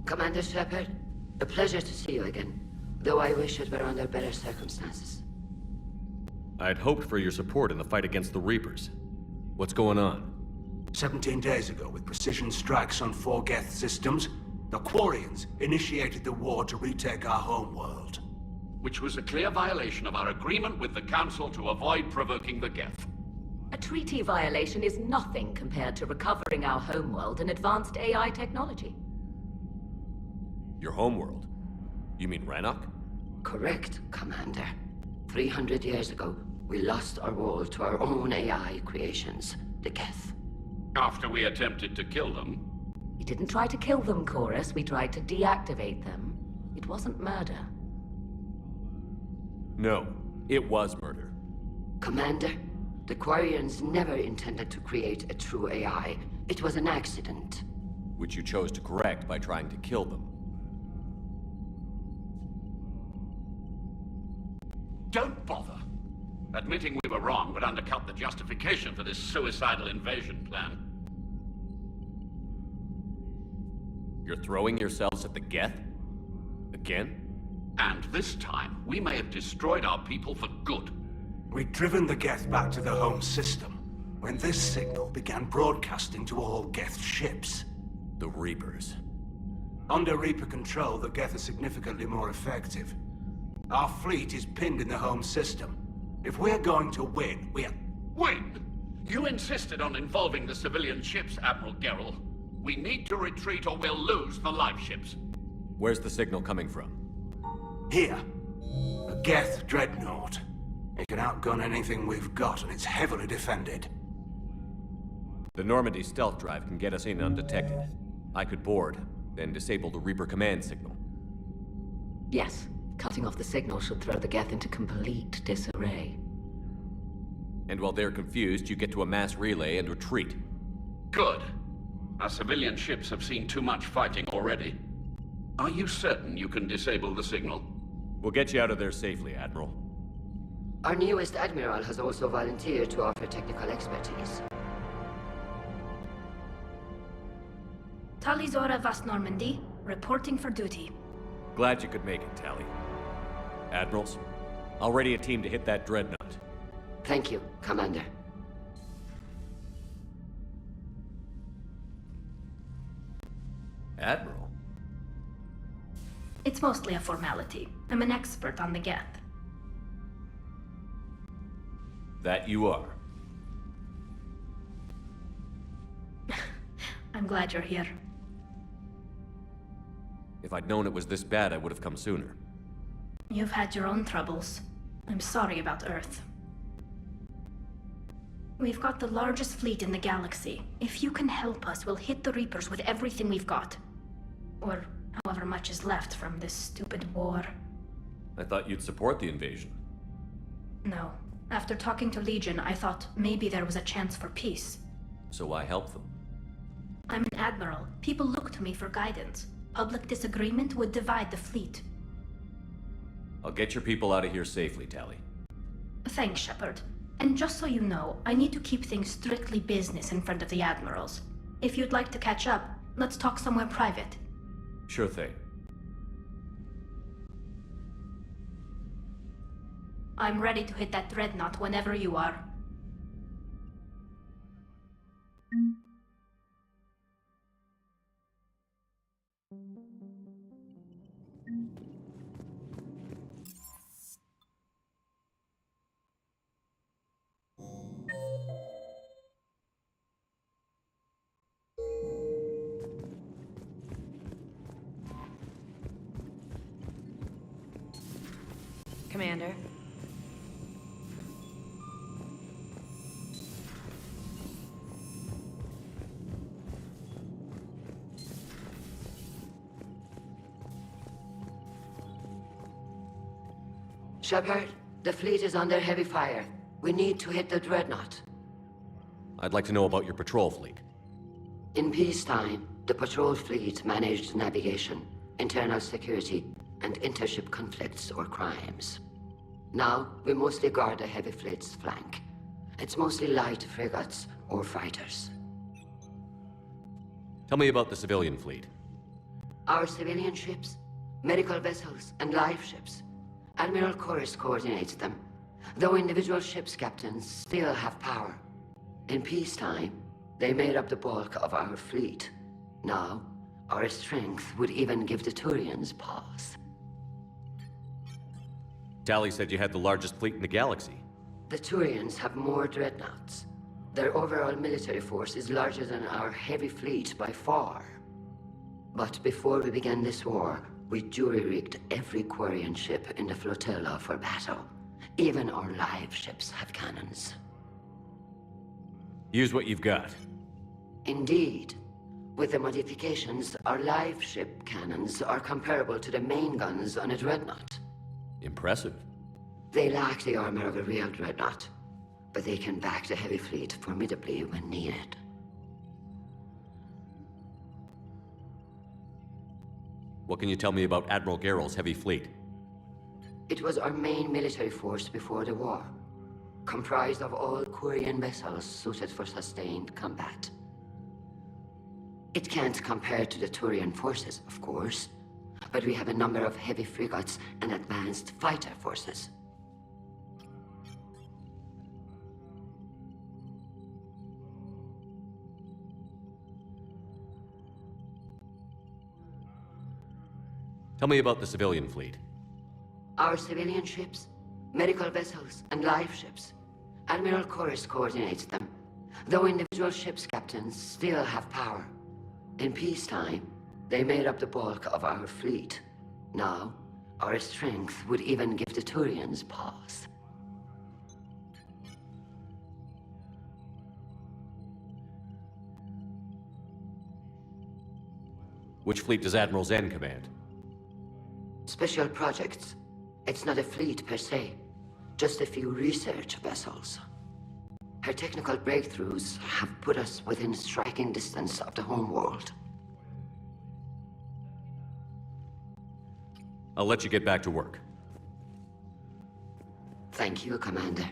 Commander Shepard, a pleasure to see you again, though I wish it were under better circumstances. I'd hoped for your support in the fight against the Reapers. What's going on? 17 days ago, with precision strikes on 4 Geth systems, the Quarians initiated the war to retake our homeworld. Which was a clear violation of our agreement with the Council to avoid provoking the Geth. A treaty violation is nothing compared to recovering our homeworld and advanced AI technology. Your homeworld? You mean Rannoch? Correct, Commander. 300 years ago, we lost our world to our own AI creations, the Geth. After we attempted to kill them. We didn't try to kill them, Chorus. We tried to deactivate them. It wasn't murder. No, it was murder. Commander, the Quarians never intended to create a true AI. It was an accident. Which you chose to correct by trying to kill them. Don't bother. Admitting we were wrong would undercut the justification for this suicidal invasion plan. You're throwing yourselves at the Geth? Again? And this time, we may have destroyed our people for good. We'd driven the Geth back to the home system, when this signal began broadcasting to all Geth ships. The Reapers. Under Reaper control, the Geth are significantly more effective. Our fleet is pinned in the home system. If we're going to win, Win? You insisted on involving the civilian ships, Admiral Gerrel. We need to retreat or we'll lose the live ships. Where's the signal coming from? Here. A Geth dreadnought. It can outgun anything we've got, and it's heavily defended. The Normandy stealth drive can get us in undetected. I could board, then disable the Reaper command signal. Yes, cutting off the signal should throw the Geth into complete disarray. And while they're confused, you get to a mass relay and retreat. Good. Our civilian ships have seen too much fighting already. Are you certain you can disable the signal? We'll get you out of there safely, Admiral. Our newest Admiral has also volunteered to offer technical expertise. Talizora Vast Normandy, reporting for duty. Glad you could make it, Tally. Admirals, I'll ready a team to hit that dreadnought. Thank you, Commander. Admiral? It's mostly a formality. I'm an expert on the Geth. That you are. I'm glad you're here. If I'd known it was this bad, I would have come sooner. You've had your own troubles. I'm sorry about Earth. We've got the largest fleet in the galaxy. If you can help us, we'll hit the Reapers with everything we've got. Or however much is left from this stupid war. I thought you'd support the invasion. No. After talking to Legion, I thought maybe there was a chance for peace. So why help them? I'm an admiral. People look to me for guidance. Public disagreement would divide the fleet. I'll get your people out of here safely, Tally. Thanks, Shepard. And just so you know, I need to keep things strictly business in front of the admirals. If you'd like to catch up, let's talk somewhere private. Sure thing. I'm ready to hit that dreadnought whenever you are. Commander. Shepard, the fleet is under heavy fire. We need to hit the dreadnought. I'd like to know about your patrol fleet. In peacetime, the patrol fleet managed navigation, internal security, and intership conflicts or crimes. Now, we mostly guard the heavy fleet's flank. It's mostly light frigates or fighters. Tell me about the civilian fleet. Our civilian ships, medical vessels, and live ships. Admiral Chorus coordinates them, though individual ships' captains still have power. In peacetime, they made up the bulk of our fleet. Now, our strength would even give the Turians pause. Tali said you had the largest fleet in the galaxy. The Turians have more dreadnoughts. Their overall military force is larger than our heavy fleet by far. But before we began this war, we jury-rigged every Quarian ship in the flotilla for battle. Even our live ships have cannons. Use what you've got. Indeed. With the modifications, our live ship cannons are comparable to the main guns on a dreadnought. Impressive. They lack the armor of a real dreadnought, but they can back the heavy fleet formidably when needed. What can you tell me about Admiral Geral's heavy fleet? It was our main military force before the war, comprised of all Quarian vessels suited for sustained combat. It can't compare to the Turian forces, of course, but we have a number of heavy frigates and advanced fighter forces. Tell me about the civilian fleet. Our civilian ships, medical vessels, and live ships. Admiral Chorus coordinates them, though individual ships' captains still have power. In peacetime, they made up the bulk of our fleet. Now, our strength would even give the Turians pause. Which fleet does Admiral Zen command? Special projects. It's not a fleet per se, just a few research vessels. Her technical breakthroughs have put us within striking distance of the homeworld. I'll let you get back to work. Thank you, Commander.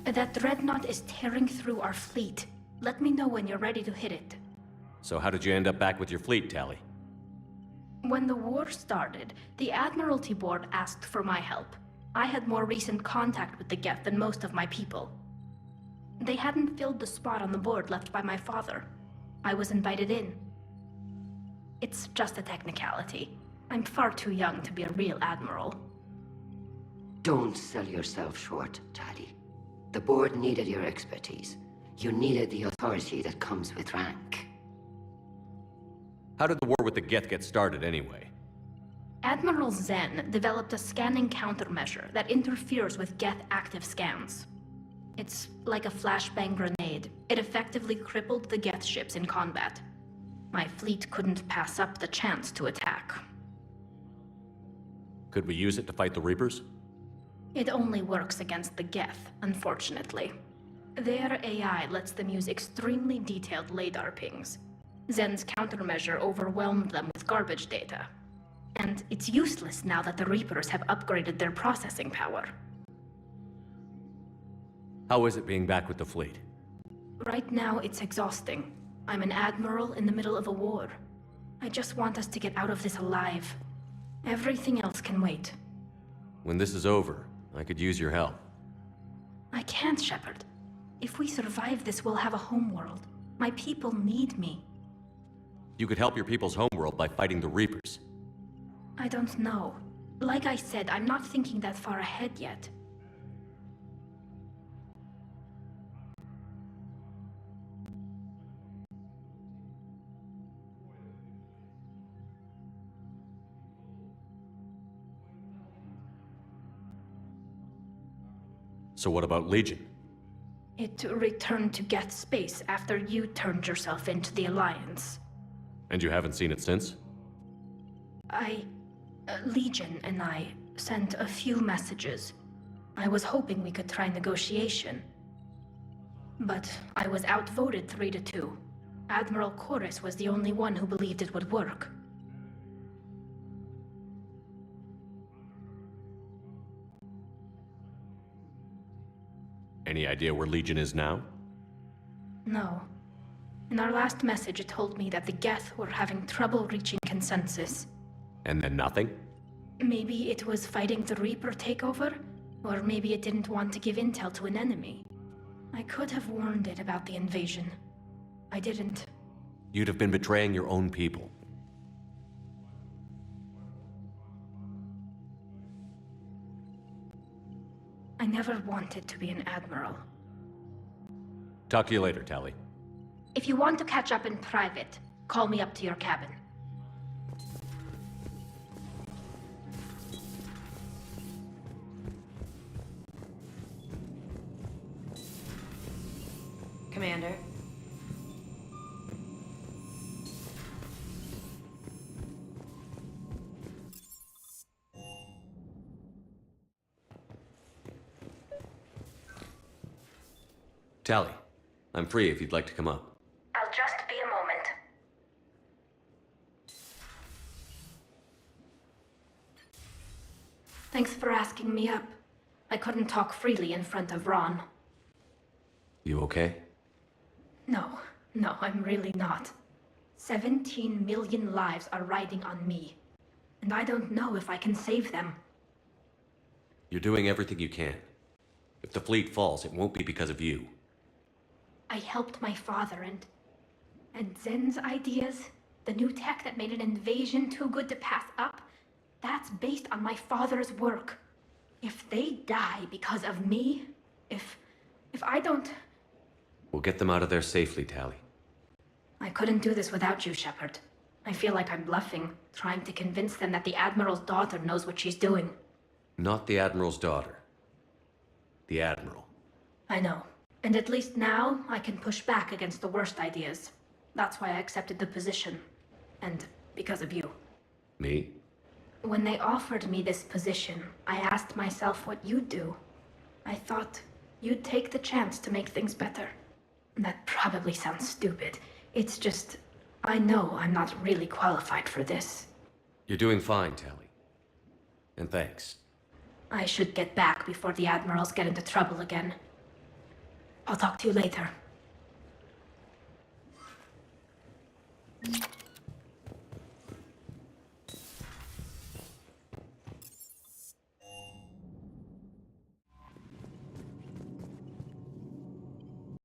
That dreadnought is tearing through our fleet. Let me know when you're ready to hit it. So how did you end up back with your fleet, Tali? When the war started, the Admiralty Board asked for my help. I had more recent contact with the Geth than most of my people. They hadn't filled the spot on the board left by my father. I was invited in. It's just a technicality. I'm far too young to be a real admiral. Don't sell yourself short, Tali. The board needed your expertise. You needed the authority that comes with rank. How did the war with the Geth get started, anyway? Admiral Zen developed a scanning countermeasure that interferes with Geth active scans. It's like a flashbang grenade. It effectively crippled the Geth ships in combat. My fleet couldn't pass up the chance to attack. Could we use it to fight the Reapers? It only works against the Geth, unfortunately. Their AI lets them use extremely detailed LADAR pings. Zen's countermeasure overwhelmed them with garbage data. And it's useless now that the Reapers have upgraded their processing power. How is it being back with the fleet? Right now, it's exhausting. I'm an admiral in the middle of a war. I just want us to get out of this alive. Everything else can wait. When this is over, I could use your help. I can't, Shepard. If we survive this, we'll have a homeworld. My people need me. You could help your people's homeworld by fighting the Reapers. I don't know. Like I said, I'm not thinking that far ahead yet. So what about Legion? It returned to Geth space after you turned yourself into the Alliance. And you haven't seen it since? Legion and I sent a few messages. I was hoping we could try negotiation. But I was outvoted 3-2. Admiral Chorus was the only one who believed it would work. Any idea where Legion is now? No. In our last message, it told me that the Geth were having trouble reaching consensus. And then nothing? Maybe it was fighting the Reaper takeover, or maybe it didn't want to give intel to an enemy. I could have warned it about the invasion. I didn't. You'd have been betraying your own people. I never wanted to be an admiral. Talk to you later, Tally. If you want to catch up in private, call me up to your cabin. Commander. Tally, I'm free if you'd like to come up. I'll just be a moment. Thanks for asking me up. I couldn't talk freely in front of Ron. You okay? No, I'm really not. 17 million lives are riding on me. And I don't know if I can save them. You're doing everything you can. If the fleet falls, it won't be because of you. I helped my father and Zen's ideas, the new tech that made an invasion too good to pass up, that's based on my father's work. If they die because of me, if I don't... We'll get them out of there safely, Tally. I couldn't do this without you, Shepard. I feel like I'm bluffing, trying to convince them that the Admiral's daughter knows what she's doing. Not the Admiral's daughter. The Admiral. I know. And at least now, I can push back against the worst ideas. That's why I accepted the position. And because of you. Me? When they offered me this position, I asked myself what you'd do. I thought you'd take the chance to make things better. That probably sounds stupid. It's just, I know I'm not really qualified for this. You're doing fine, Tally. And thanks. I should get back before the Admirals get into trouble again. I'll talk to you later.